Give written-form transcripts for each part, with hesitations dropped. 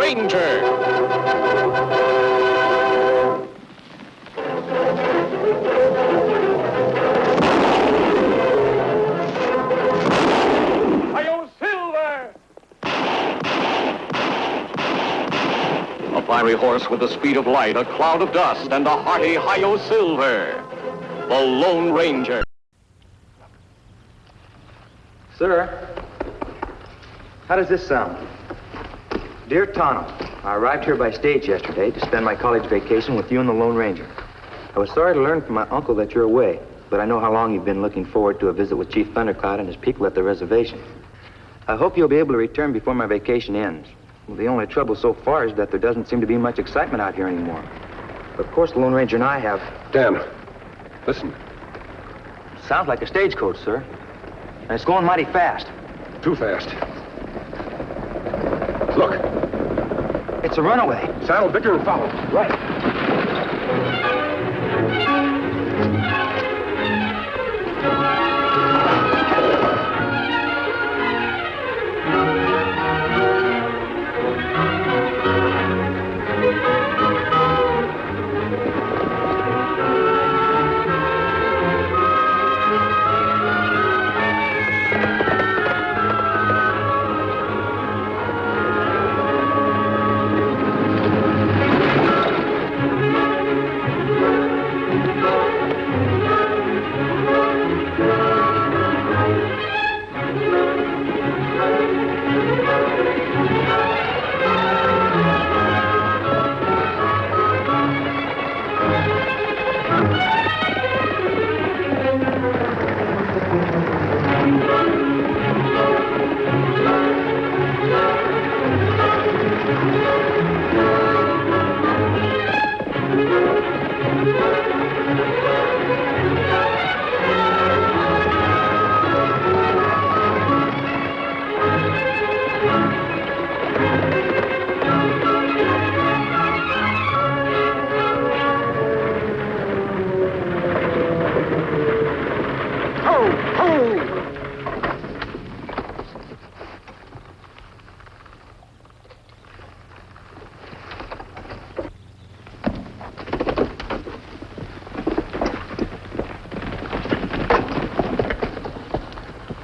Ranger. A fiery horse with the speed of light, a cloud of dust, and a hearty Hi-Yo Silver, the Lone Ranger. Sir, how does this sound? Dear Tonto, I arrived here by stage yesterday to spend my college vacation with you and the Lone Ranger. I was sorry to learn from my uncle that you're away, but I know how long you've been looking forward to a visit with Chief Thundercloud and his people at the reservation. I hope you'll be able to return before my vacation ends. Well, the only trouble so far is that there doesn't seem to be much excitement out here anymore. Of course, the Lone Ranger and I have... Dan, listen. Sounds like a stagecoach, sir. And it's going mighty fast. Too fast. Look. It's a runaway. Saddle Victor and follow. Right.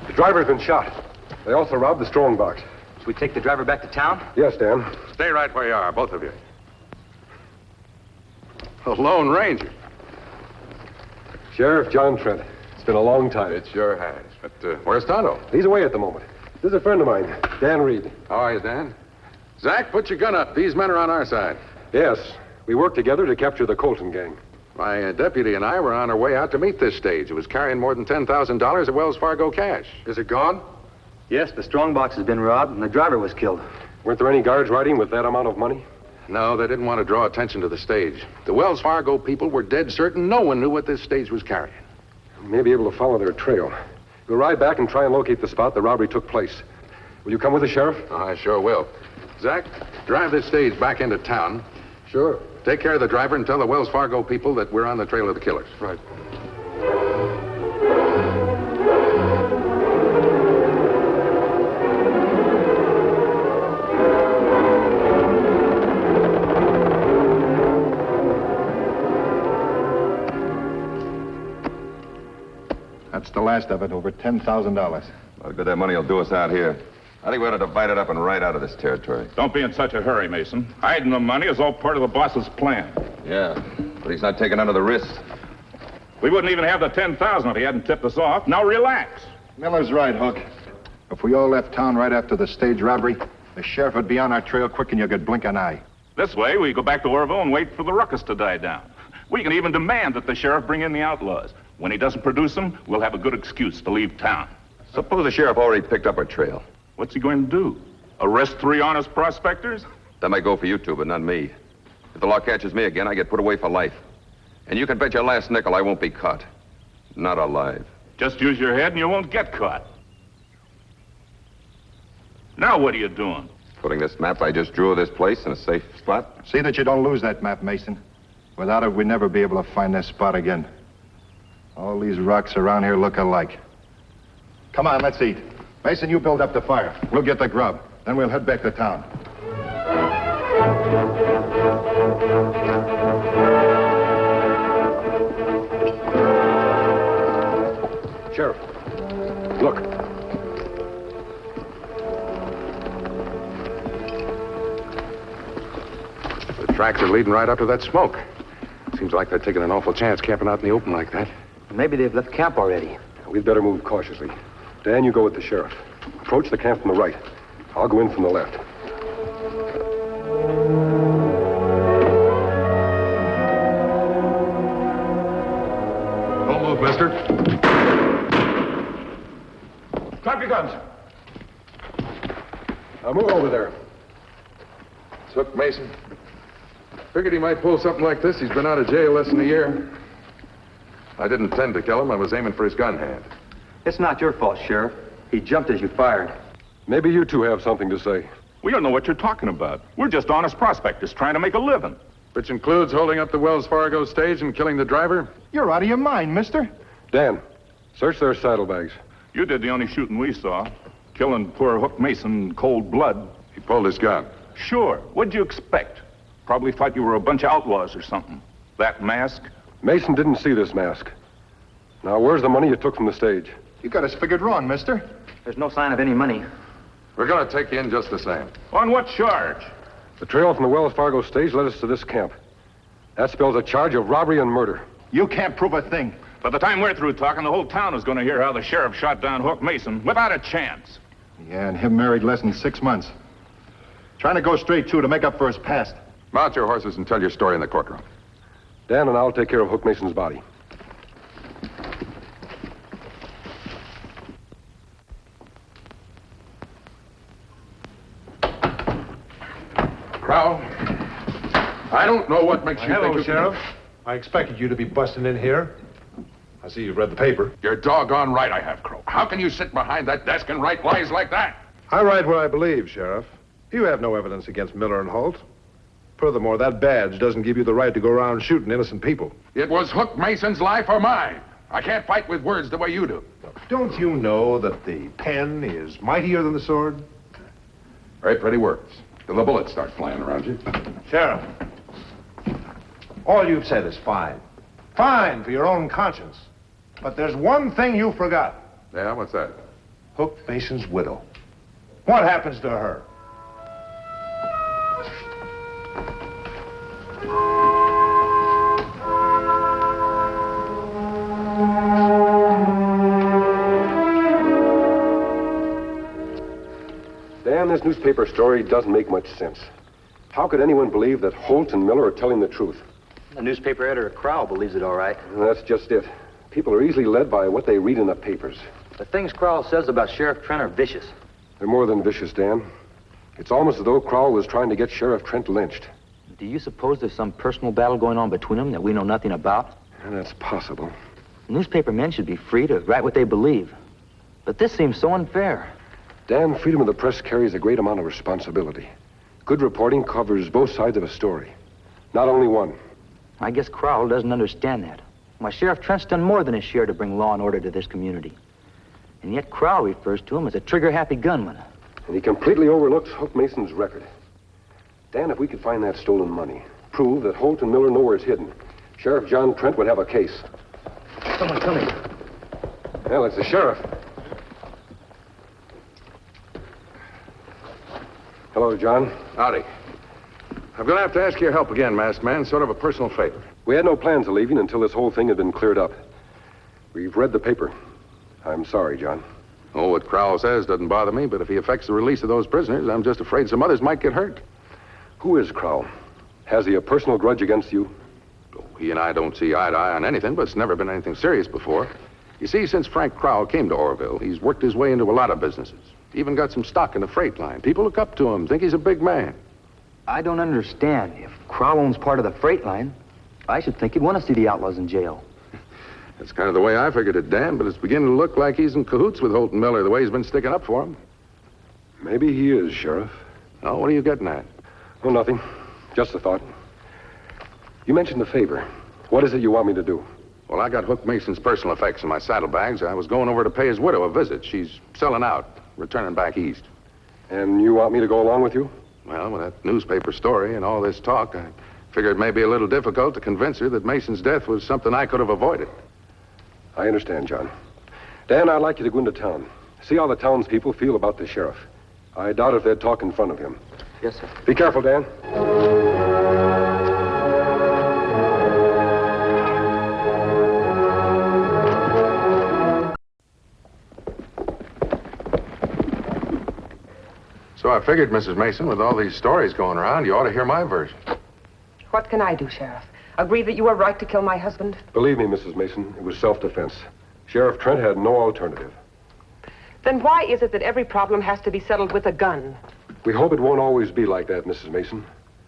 The driver's been shot. They also robbed the strong box. Should we take the driver back to town? Yes, Dan. Stay right where you are, both of you. The Lone Ranger. Sheriff John Trent. It's been a long time. It sure has. But where's Tonto? He's away at the moment. This is a friend of mine, Dan Reed. How are you, Dan? Zach, put your gun up. These men are on our side. Yes, we worked together to capture the Colton gang. My deputy and I were on our way out to meet this stage. It was carrying more than $10,000 of Wells Fargo cash. Is it gone? Yes, the strong box has been robbed and the driver was killed. Weren't there any guards riding with that amount of money? No, they didn't want to draw attention to the stage. The Wells Fargo people were dead certain no one knew what this stage was carrying. We may be able to follow their trail. We'll ride back and try and locate the spot the robbery took place. Will you come with us, Sheriff? I sure will. Zach, drive this stage back into town. Sure. Take care of the driver and tell the Wells Fargo people that we're on the trail of the killers. Right. That's the last of it, over $10,000. What good that money will do us out here. I think we ought to divide it up and ride out of this territory. Don't be in such a hurry, Mason. Hiding the money is all part of the boss's plan. Yeah, but he's not taking none of the risks. We wouldn't even have the $10,000 if he hadn't tipped us off. Now relax. Miller's right, Hook. If we all left town right after the stage robbery, the sheriff would be on our trail quick and you could blink an eye. This way, we go back to Orville and wait for the ruckus to die down. We can even demand that the sheriff bring in the outlaws. When he doesn't produce them, we'll have a good excuse to leave town. Suppose the sheriff already picked up our trail. What's he going to do? Arrest 3 honest prospectors? That might go for you two, but not me. If the law catches me again, I get put away for life. And you can bet your last nickel I won't be caught. Not alive. Just use your head and you won't get caught. Now what are you doing? Putting this map I just drew of this place in a safe spot. See that you don't lose that map, Mason. Without it, we'd never be able to find this spot again. All these rocks around here look alike. Come on, let's eat. Mason, you build up the fire. We'll get the grub. Then we'll head back to town. Sheriff, look. The tracks are leading right up to that smoke. Seems like they're taking an awful chance camping out in the open like that. Maybe they've left camp already. We'd better move cautiously. Dan, you go with the sheriff. Approach the camp from the right. I'll go in from the left. Don't move, mister. Drop your guns. Now move over there. It's Hook Mason. Figured he might pull something like this. He's been out of jail less than a year. I didn't intend to kill him. I was aiming for his gun hand. It's not your fault, Sheriff. He jumped as you fired. Maybe you two have something to say. We don't know what you're talking about. We're just honest prospectors trying to make a living. Which includes holding up the Wells Fargo stage and killing the driver? You're out of your mind, mister. Dan, search their saddlebags. You did the only shooting we saw. Killing poor Hook Mason in cold blood. He pulled his gun. Sure. What'd you expect? Probably thought you were a bunch of outlaws or something. That mask? Mason didn't see this mask. Now, where's the money you took from the stage? You got us figured wrong, mister. There's no sign of any money. We're gonna take you in just the same. On what charge? The trail from the Wells Fargo stage led us to this camp. That spells a charge of robbery and murder. You can't prove a thing. By the time we're through talking, the whole town is going to hear how the sheriff shot down Hook Mason without a chance. Yeah, and him married less than 6 months. Trying to go straight, too, to make up for his past. Mount your horses and tell your story in the courtroom. Dan and I'll take care of Hook Mason's body. Crow, I don't know what makes you think Hello, you Sheriff. I expected you to be busting in here. I see you've read the paper. You're doggone right I have, Crow. How can you sit behind that desk and write lies like that? I write what I believe, Sheriff. You have no evidence against Miller and Holt. Furthermore, that badge doesn't give you the right to go around shooting innocent people. It was Hook Mason's life or mine. I can't fight with words the way you do. Don't you know that the pen is mightier than the sword? Very pretty words. Till the bullets start flying around you. Sheriff, all you've said is fine. Fine for your own conscience. But there's one thing you forgot. Yeah, what's that? Hook Mason's widow. What happens to her? Dan, this newspaper story doesn't make much sense. How could anyone believe that Holt and Miller are telling the truth? The newspaper editor, Crowell, believes it all right. That's just it. People are easily led by what they read in the papers. The things Crowell says about Sheriff Trent are vicious. They're more than vicious, Dan. It's almost as though Crowell was trying to get Sheriff Trent lynched. Do you suppose there's some personal battle going on between them that we know nothing about? And that's possible. Newspaper men should be free to write what they believe. But this seems so unfair. Dan, freedom of the press carries a great amount of responsibility. Good reporting covers both sides of a story, not only one. I guess Crowell doesn't understand that. Why, Sheriff Trent's done more than his share to bring law and order to this community. And yet Crowell refers to him as a trigger-happy gunman. And he completely overlooks Hook Mason's record. Dan, if we could find that stolen money, prove that Holt and Miller know where it's hidden, Sheriff John Trent would have a case. Someone coming. Well, it's the sheriff. Hello, John. Howdy. I'm going to have to ask your help again, masked man. Sort of a personal favor. We had no plans of leaving until this whole thing had been cleared up. We've read the paper. I'm sorry, John. Oh, what Crowell says doesn't bother me, but if he affects the release of those prisoners, I'm just afraid some others might get hurt. Who is Crowell? Has he a personal grudge against you? Oh, he and I don't see eye to eye on anything, but it's never been anything serious before. You see, since Frank Crowell came to Orville, he's worked his way into a lot of businesses. Even got some stock in the freight line. People look up to him, think he's a big man. I don't understand. If Crowell owns part of the freight line, I should think he'd want to see the outlaws in jail. That's kind of the way I figured it, Dan, but it's beginning to look like he's in cahoots with Holt and Miller, the way he's been sticking up for him. Maybe he is, Sheriff. Oh, what are you getting at? Oh, nothing. Just a thought. You mentioned the favor. What is it you want me to do? Well, I got Hook Mason's personal effects in my saddlebags. I was going over to pay his widow a visit. She's selling out, returning back east. And you want me to go along with you? Well, with that newspaper story and all this talk, I figured it may be a little difficult to convince her that Mason's death was something I could have avoided. I understand, John. Dan, I'd like you to go into town. See how the townspeople feel about the sheriff. I doubt if they'd talk in front of him. Yes, sir. Be careful, Dan. So I figured, Mrs. Mason, with all these stories going around, you ought to hear my version. What can I do, Sheriff? Agree that you were right to kill my husband? Believe me, Mrs. Mason, it was self-defense. Sheriff Trent had no alternative. Then why is it that every problem has to be settled with a gun? We hope it won't always be like that, Mrs. Mason.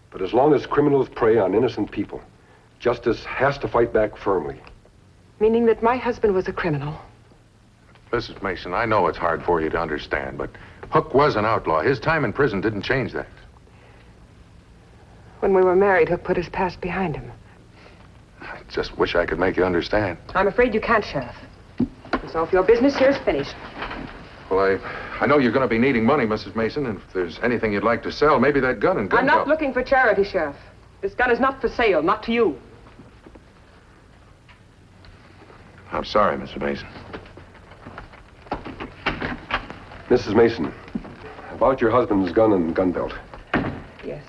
But as long as criminals prey on innocent people, justice has to fight back firmly. Meaning that my husband was a criminal? Mrs. Mason, I know it's hard for you to understand, but Hook was an outlaw. His time in prison didn't change that. When we were married, Hook put his past behind him. I just wish I could make you understand. I'm afraid you can't, Sheriff. And so if your business here is finished. Well, I know you're going to be needing money, Mrs. Mason, and if there's anything you'd like to sell, maybe that gun and gun I'm not belt. looking for charity, Sheriff. This gun is not for sale, not to you. I'm sorry, Mrs. Mason. Mrs. Mason, about your husband's gun and gun belt. Yes.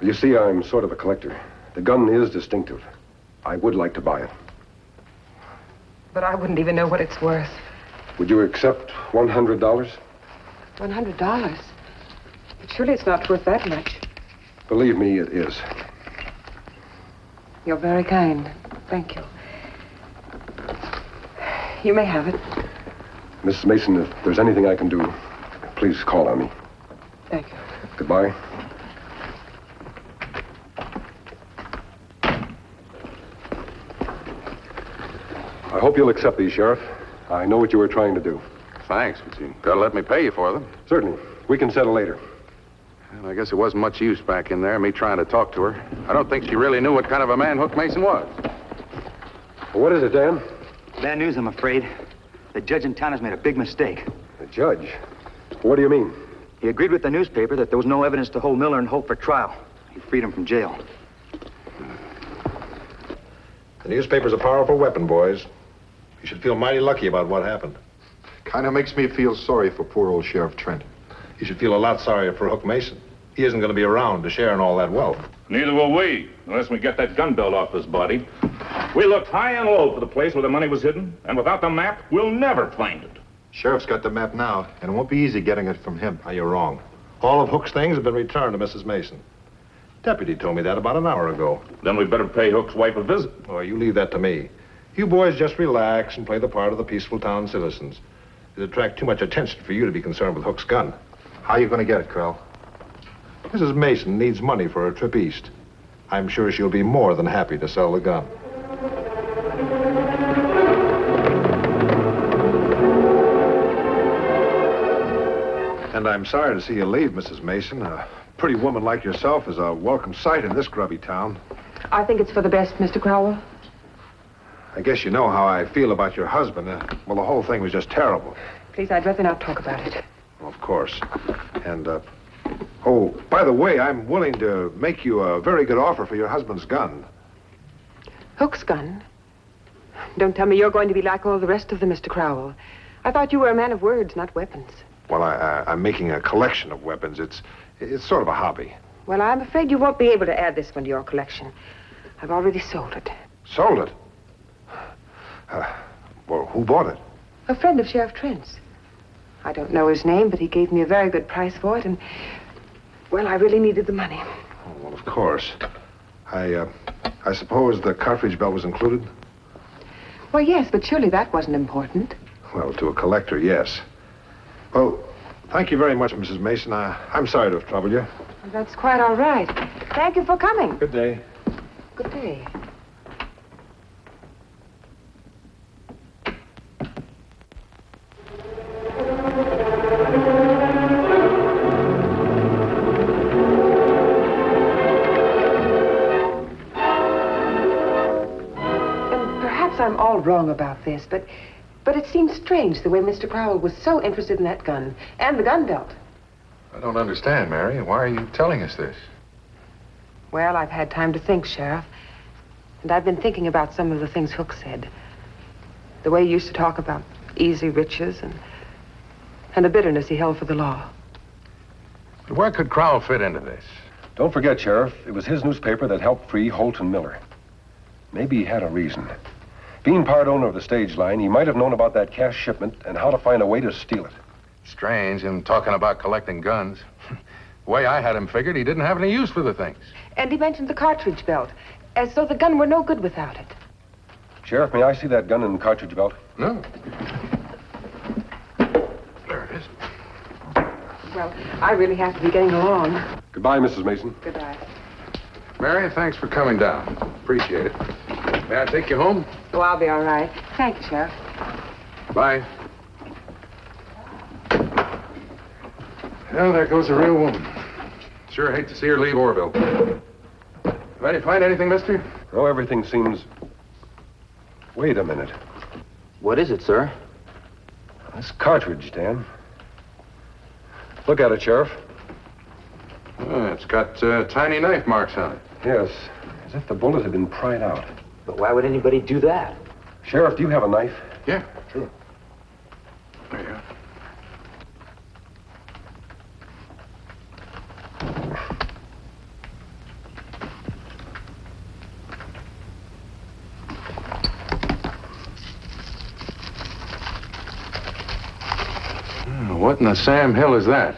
You see, I'm sort of a collector. The gun is distinctive. I would like to buy it. But I wouldn't even know what it's worth. Would you accept $100? $100? But surely it's not worth that much. Believe me, it is. You're very kind. Thank you. You may have it. Mrs. Mason, if there's anything I can do, please call on me. Thank you. Goodbye. I hope you'll accept these, Sheriff. I know what you were trying to do. Thanks, but you gotta let me pay you for them. Certainly. We can settle later. Well, I guess it wasn't much use back in there, me trying to talk to her. I don't think she really knew what kind of a man Hook Mason was. Well, what is it, Dan? Bad news, I'm afraid. The judge in town has made a big mistake. The judge? What do you mean? He agreed with the newspaper that there was no evidence to hold Miller and Holt for trial. He freed him from jail. The newspaper's a powerful weapon, boys. You should feel mighty lucky about what happened. Kind of makes me feel sorry for poor old Sheriff Trent. You should feel a lot sorrier for Hook Mason. He isn't going to be around to share in all that wealth. Neither will we, unless we get that gun belt off his body. We looked high and low for the place where the money was hidden, and without the map, we'll never find it. Sheriff's got the map now, and it won't be easy getting it from him. Now, you're wrong. All of Hook's things have been returned to Mrs. Mason. Deputy told me that about an hour ago. Then we better pay Hook's wife a visit. Oh, you leave that to me. You boys just relax and play the part of the peaceful town citizens. It'd attract too much attention for you to be concerned with Hook's gun. How are you going to get it, Krell? Mrs. Mason needs money for her trip east. I'm sure she'll be more than happy to sell the gun. And I'm sorry to see you leave, Mrs. Mason. A pretty woman like yourself is a welcome sight in this grubby town. I think it's for the best, Mr. Crowell. I guess you know how I feel about your husband. Well, the whole thing was just terrible. Please, I'd rather not talk about it. Well, of course. And, oh, by the way, I'm willing to make you a very good offer for your husband's gun. Hook's gun? Don't tell me you're going to be like all the rest of them, Mr. Crowell. I thought you were a man of words, not weapons. Well, I'm making a collection of weapons. It's sort of a hobby. Well, I'm afraid you won't be able to add this one to your collection. I've already sold it. Sold it? Well, who bought it? A friend of Sheriff Trent's. I don't know his name, but he gave me a very good price for it, and, well, I really needed the money. Oh, well, of course. I suppose the cartridge belt was included? Well, yes, but surely that wasn't important. Well, to a collector, yes. Well, thank you very much, Mrs. Mason. I'm sorry to have troubled you. Well, that's quite all right. Thank you for coming. Good day. Good day. I'm all wrong about this, but it seems strange the way Mr. Crowell was so interested in that gun and the gun belt. I don't understand, Mary. Why are you telling us this? Well, I've had time to think, Sheriff. And I've been thinking about some of the things Hook said. The way he used to talk about easy riches and the bitterness he held for the law. But where could Crowell fit into this? Don't forget, Sheriff, it was his newspaper that helped free Holt and Miller. Maybe he had a reason. Being part owner of the stage line, he might have known about that cash shipment and how to find a way to steal it. Strange, him talking about collecting guns. The way I had him figured, he didn't have any use for the things. And he mentioned the cartridge belt, as though the gun were no good without it. Sheriff, may I see that gun and cartridge belt? No. There it is. Well, I really have to be getting along. Goodbye, Mrs. Mason. Goodbye. Mary, thanks for coming down. Appreciate it. May I take you home? Oh, I'll be all right. Thank you, Sheriff. Bye. Well, there goes a real woman. Sure hate to see her leave Orville. Ready to find anything, mister? Oh, everything seems... Wait a minute. What is it, sir? This cartridge, Dan. Look at it, Sheriff. Oh, it's got tiny knife marks on it. Yes, as if the bullet had been pried out. But why would anybody do that? Sheriff, do you have a knife? Yeah, sure. There you are. What in the Sam Hill is that?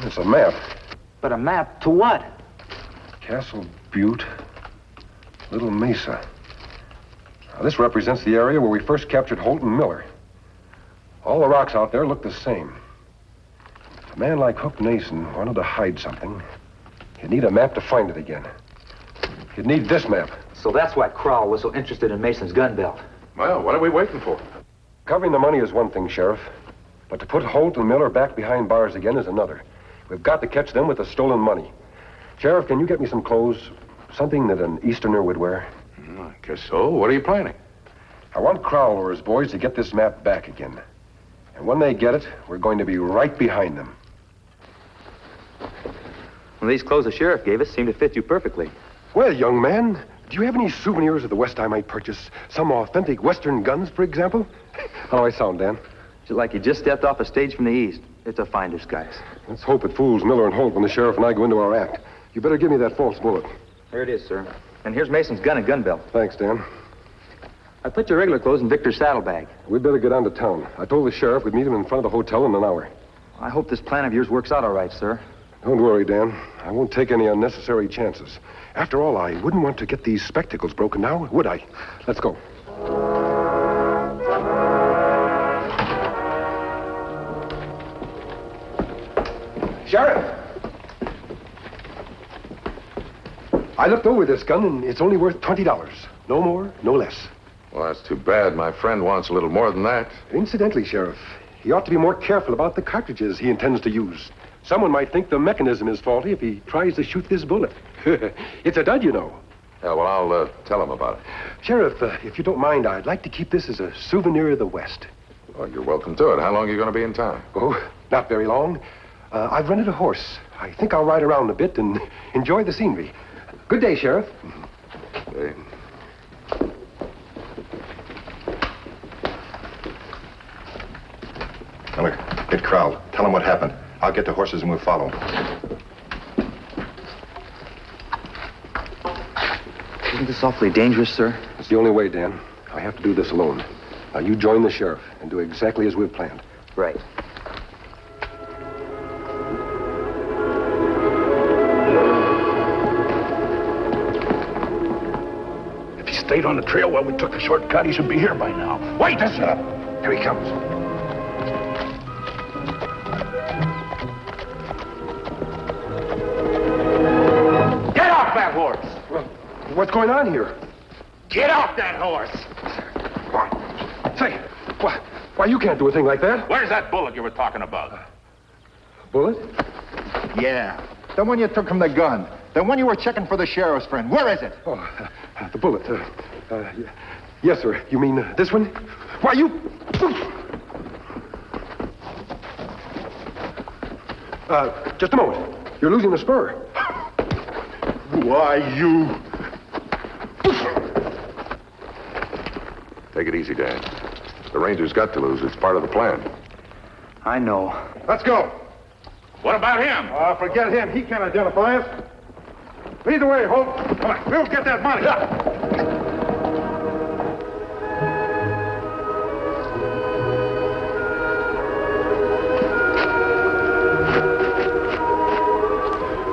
It's a map. But a map to what? Castle Butte, Little Mesa. Now, this represents the area where we first captured Holt and Miller. All the rocks out there look the same. If a man like Hook Nason wanted to hide something, he'd need a map to find it again. He'd need this map. So that's why Crowell was so interested in Mason's gun belt. Well, what are we waiting for? Covering the money is one thing, Sheriff. But to put Holt and Miller back behind bars again is another. We've got to catch them with the stolen money. Sheriff, can you get me some clothes? Something that an Easterner would wear? I guess so. What are you planning? I want Crowell or his boys to get this map back again. And when they get it, we're going to be right behind them. Well, these clothes the sheriff gave us seem to fit you perfectly. Well, young man, do you have any souvenirs of the West I might purchase? Some authentic Western guns, for example? How do I sound, Dan? It's like you just stepped off a stage from the East. It's a fine disguise. Let's hope it fools Miller and Holt when the sheriff and I go into our act. You better give me that false bullet. Here it is, sir. And here's Mason's gun and gun belt. Thanks, Dan. I put your regular clothes in Victor's saddlebag. We'd better get on to town. I told the sheriff we'd meet him in front of the hotel in an hour. I hope this plan of yours works out all right, sir. Don't worry, Dan. I won't take any unnecessary chances. After all, I wouldn't want to get these spectacles broken now, would I? Let's go. Sheriff! I looked over this gun, and it's only worth $20. No more, no less. Well, that's too bad. My friend wants a little more than that. Incidentally, Sheriff, he ought to be more careful about the cartridges he intends to use. Someone might think the mechanism is faulty if he tries to shoot this bullet. It's a dud, you know. Yeah, well, I'll tell him about it. Sheriff, if you don't mind, I'd like to keep this as a souvenir of the West. Well, you're welcome to it. How long are you going to be in town? Oh, not very long. I've rented a horse. I think I'll ride around a bit and enjoy the scenery. Good day, Sheriff. Okay. Miller, get Crowell. Tell him what happened. I'll get the horses and we'll follow. Isn't this awfully dangerous, sir? It's the only way, Dan. I have to do this alone. Now, you join the sheriff and do exactly as we've planned. Right. If he stayed on the trail while we took the shortcut, he should be here by now. Wait! That's it. Here he comes. Get off that horse! Well, what's going on here? Get off that horse! Say, why you can't do a thing like that? Where's that bullet you were talking about? Bullet? Yeah. The one you took from the gun. The one you were checking for the sheriff's friend. Where is it? Oh, the bullet. Yes, sir. You mean this one? Why, you... just a moment. You're losing the spur. Why, you... Take it easy, Dan. The Ranger's got to lose. It's part of the plan. I know. Let's go. What about him? Forget him. He can't identify us. Lead the way, Holt. Come on, we'll get that money.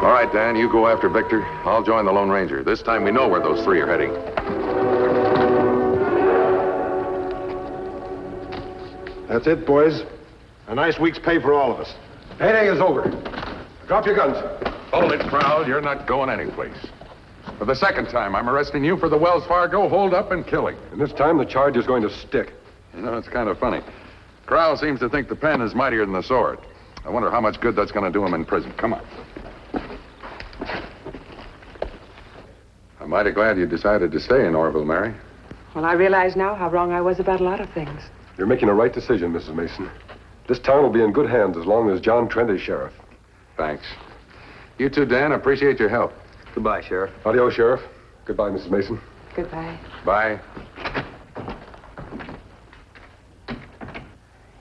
All right, Dan, you go after Victor. I'll join the Lone Ranger. This time we know where those three are heading. That's it, boys. A nice week's pay for all of us. Payday is over. Drop your guns. Hold it, Proud. You're not going anyplace. For the second time, I'm arresting you for the Wells Fargo hold-up and killing. And this time the charge is going to stick. You know, it's kind of funny. Crowell seems to think the pen is mightier than the sword. I wonder how much good that's going to do him in prison. Come on. I'm mighty glad you decided to stay in Orville, Mary. Well, I realize now how wrong I was about a lot of things. You're making a right decision, Mrs. Mason. This town will be in good hands as long as John Trent is sheriff. Thanks. You too, Dan. Appreciate your help. Goodbye, Sheriff. Adios, Sheriff. Goodbye, Mrs. Mason. Goodbye. Bye.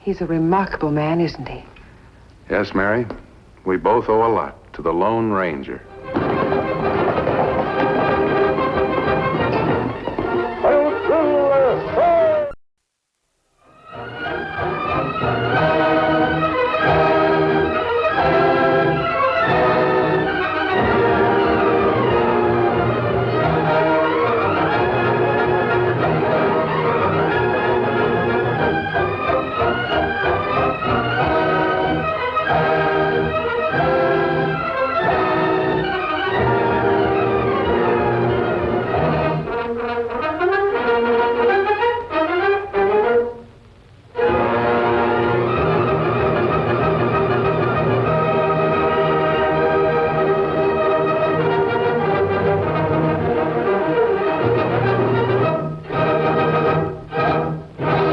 He's a remarkable man, isn't he? Yes, Mary. We both owe a lot to the Lone Ranger.